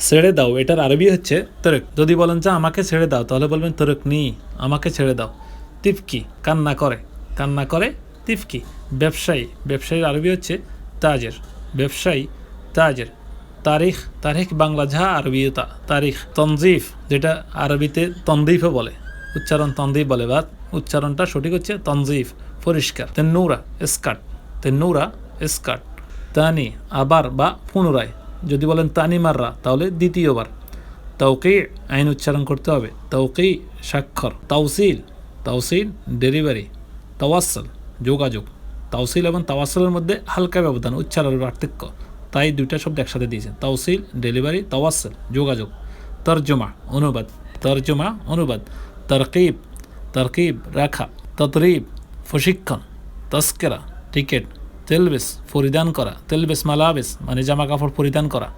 ছেড়ে দাও এটার আরবি হচ্ছে তরক। যদি বলেন যে আমাকে ছেড়ে দাও তাহলে বলবেন তরক নি, আমাকে ছেড়ে দাও। তিফকি কান্না করে, কান্না করে তিফকি। ব্যবসায়ী, ব্যবসায়ীর আরবি হচ্ছে তাজের, ব্যবসায়ী তাজের। তারিখ, তারিখ বাংলা ঝা আরবিয়তা তারিখ। তনজিফ যেটা আরবিতে তনদিফও বলে, উচ্চারণ তনদিফ বলে, বা উচ্চারণটা সঠিক হচ্ছে তনজিফ, পরিষ্কার। তেন্নুরা স্কার্ট, তেন্নুরা স্কার্ট। তানি আবার বা পুনরায়, যদি বলেন তানি মাররা তাহলে দ্বিতীয়বার। তাওকি আইন উচ্চারণ করতে হবে, তাওকি স্বাক্ষর। তাওসিল, তাওসিল ডেলিভারি। তাওয়াসল যোগাযোগ। তাওসিল এবং তাওয়াসলের মধ্যে হালকা ব্যবধান, উচ্চারণের পার্থক্য, তাই দুইটা শব্দ একসাথে দিয়েছেন, তাওসিল ডেলিভারি, তাওয়াসল যোগাযোগ। তর্জমা অনুবাদ, তর্জমা অনুবাদ। তরকিব, তরকিব রাখা। তদরিব প্রশিক্ষণ। তস্কেরা টিকেট। তেলবেস পরিধান করা, তেলবেস মালাবেস মানে জামা কাপড় পরিধান করা।